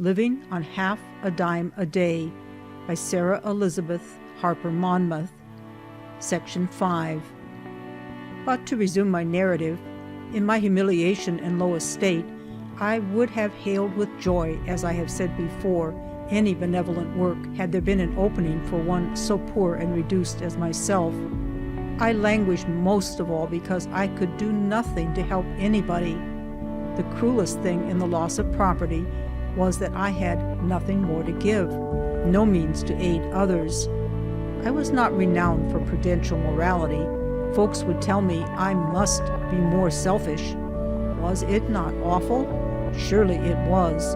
Living on Half a Dime a Day by Sarah Elizabeth Harper Monmouth. Section 5. But to resume my narrative, in my humiliation and low estate, I would have hailed with joy, as I have said before, any benevolent work had there been an opening for one so poor and reduced as myself. I languished most of all because I could do nothing to help anybody. The cruelest thing in the loss of property was that I had nothing more to give, no means to aid others. I was not renowned for prudential morality. Folks would tell me I must be more selfish. Was it not awful? Surely it was.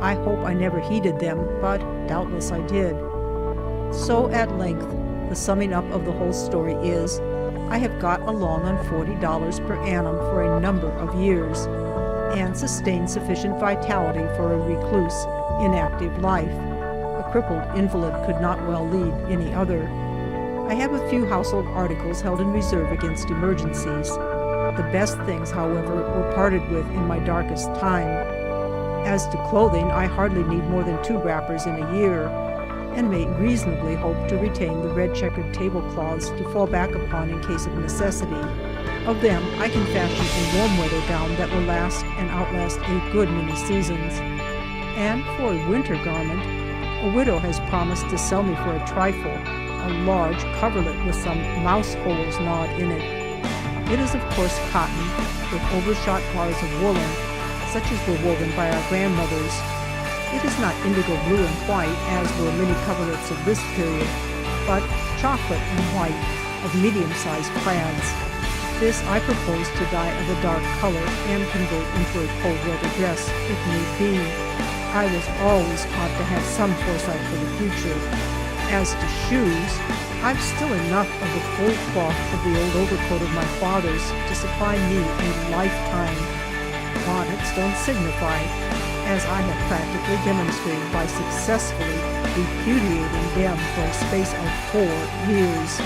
I hope I never heeded them, but doubtless I did. So at length, the summing up of the whole story is, I have got along on $40 per annum for a number of years, and sustained sufficient vitality for a recluse, inactive life. A crippled invalid could not well lead any other. I have a few household articles held in reserve against emergencies. The best things, however, were parted with in my darkest time. As to clothing, I hardly need more than 2 wrappers in a year, and may reasonably hope to retain the red checkered tablecloths to fall back upon in case of necessity. Of them, I can fashion a warm weather gown that will last and outlast a good many seasons. And for a winter garment, a widow has promised to sell me for a trifle, a large coverlet with some mouse holes gnawed in it. It is of course cotton, with overshot bars of woolen, such as were woven by our grandmothers. It is not indigo blue and white, as were many coverlets of this period, but chocolate and white, of medium-sized plaids. This I propose to dye of a dark color and convert into a cold weather dress, if need be. I was always taught to have some foresight for the future. As to shoes, I've still enough of the full cloth of the old overcoat of my father's to supply me a lifetime. Bonnets don't signify, as I have practically demonstrated by successfully repudiating them for a space of 4 years.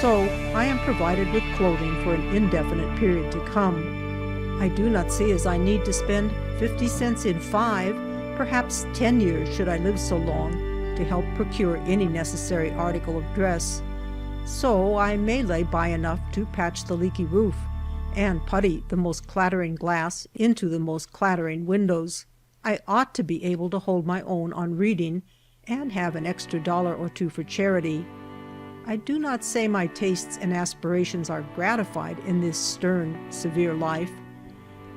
So I am provided with clothing for an indefinite period to come. I do not see as I need to spend 50 cents in 5, perhaps 10 years should I live so long, to help procure any necessary article of dress. So I may lay by enough to patch the leaky roof, and putty the most clattering glass into the most clattering windows. I ought to be able to hold my own on reading, and have an extra $1 or 2 for charity. I do not say my tastes and aspirations are gratified in this stern, severe life.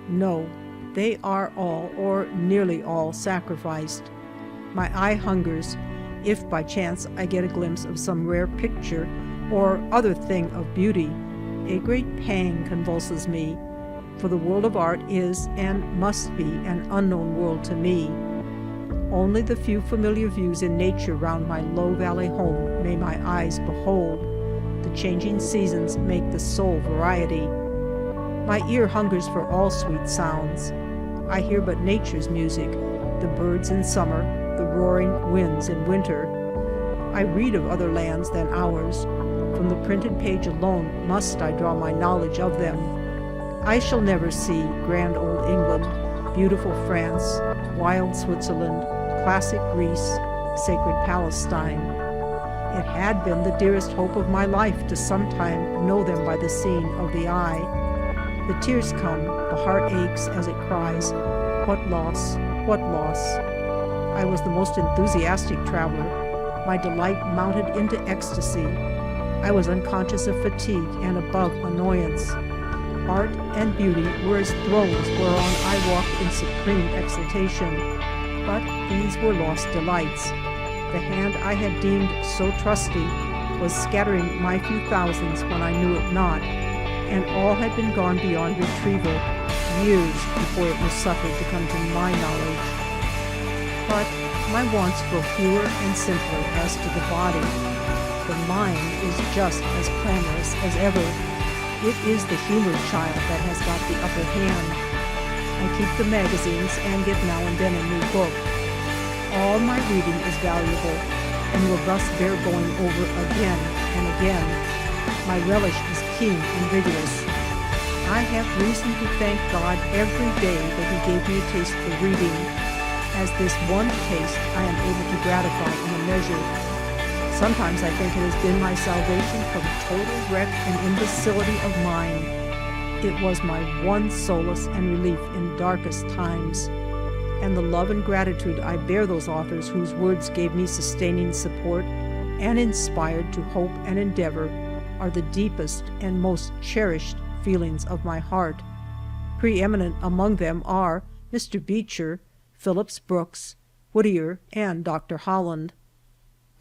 No, they are all, or nearly all, sacrificed. My eye hungers, if by chance I get a glimpse of some rare picture or other thing of beauty. A great pang convulses me, for the world of art is and must be an unknown world to me. Only the few familiar views in nature round my low valley home may my eyes behold. The changing seasons make the sole variety. My ear hungers for all sweet sounds. I hear but nature's music, the birds in summer, the roaring winds in winter. I read of other lands than ours. From the printed page alone must I draw my knowledge of them. I shall never see grand old England, beautiful France, wild Switzerland, classic Greece, sacred Palestine. It had been the dearest hope of my life to sometime know them by the seeing of the eye. The tears come, the heart aches as it cries, "What loss, what loss!" I was the most enthusiastic traveler. My delight mounted into ecstasy. I was unconscious of fatigue and above annoyance. Art and beauty were as thrones whereon I walked in supreme exultation. But these were lost delights. The hand I had deemed so trusty was scattering my few thousands when I knew it not, and all had been gone beyond retrieval years before it was suffered to come to my knowledge. But my wants grow fewer and simpler as to the body. The mind is just as clamorous as ever. It is the humored child that has got the upper hand. I keep the magazines and get now and then a new book. All my reading is valuable, and will thus bear going over again and again. My relish is keen and vigorous. I have reason to thank God every day that He gave me a taste for reading, as this one taste I am able to gratify in a measure. Sometimes I think it has been my salvation from total wreck and imbecility of mind. It was my one solace and relief in darkest times. And the love and gratitude I bear those authors whose words gave me sustaining support and inspired to hope and endeavor are the deepest and most cherished feelings of my heart. Preeminent among them are Mr. Beecher, Phillips Brooks, Whittier, and Dr. Holland.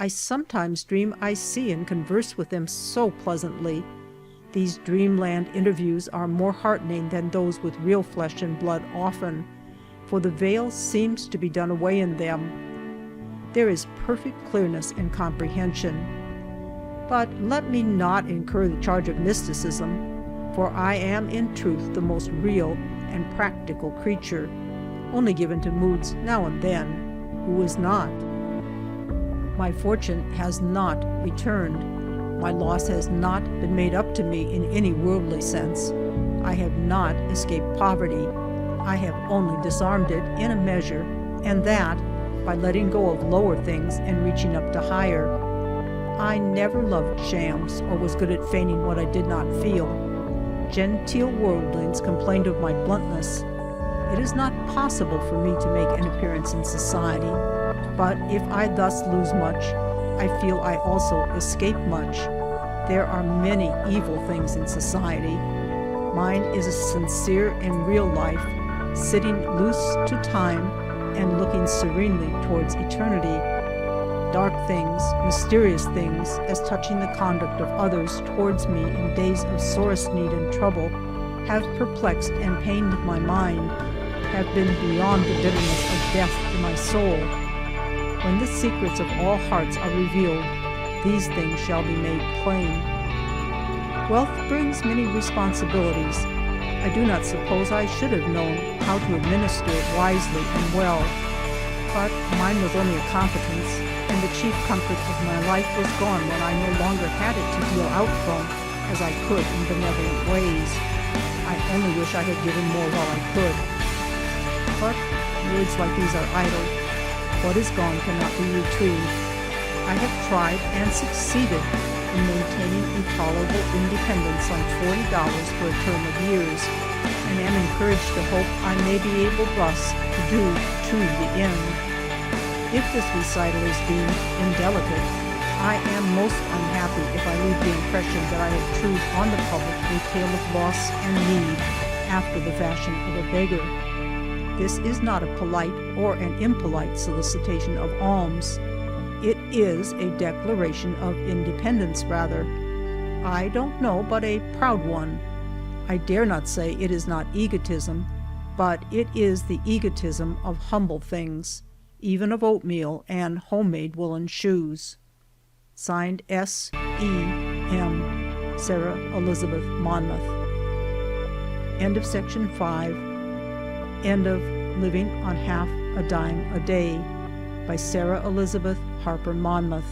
I sometimes dream I see and converse with them so pleasantly. These dreamland interviews are more heartening than those with real flesh and blood often, for the veil seems to be done away in them. There is perfect clearness and comprehension. But let me not incur the charge of mysticism, for I am in truth the most real and practical creature, only given to moods now and then. Who is not? My fortune has not returned. My loss has not been made up to me in any worldly sense. I have not escaped poverty. I have only disarmed it in a measure, and that by letting go of lower things and reaching up to higher. I never loved shams or was good at feigning what I did not feel. Genteel worldlings complained of my bluntness. It is not possible for me to make an appearance in society, but if I thus lose much, I feel I also escape much. There are many evil things in society. Mine is a sincere and real life, sitting loose to time and looking serenely towards eternity. Dark things, mysterious things, as touching the conduct of others towards me in days of sorest need and trouble, have perplexed and pained my mind, have been beyond the bitterness of death to my soul. When the secrets of all hearts are revealed, these things shall be made plain. Wealth brings many responsibilities. I do not suppose I should have known how to administer it wisely and well, but mine was only a competence, and the chief comfort of my life was gone when I no longer had it to deal out from as I could in benevolent ways. I only wish I had given more while I could. But words like these are idle. What is gone cannot be retrieved. I have tried and succeeded in maintaining a tolerable independence on $40 for a term of years, and am encouraged to hope I may be able thus to do to the end. If this recital is deemed indelicate, I am most unhappy if I leave the impression that I obtrude on the public a tale of loss and need after the fashion of a beggar. This is not a polite or an impolite solicitation of alms. It is a declaration of independence, rather. I don't know, but a proud one. I dare not say it is not egotism, but it is the egotism of humble things, even of oatmeal and homemade woolen shoes. Signed S. E. M. Sarah Elizabeth Monmouth. End of section 5. End of Living on Half a Dime a Day by Sarah Elizabeth Harper Monmouth.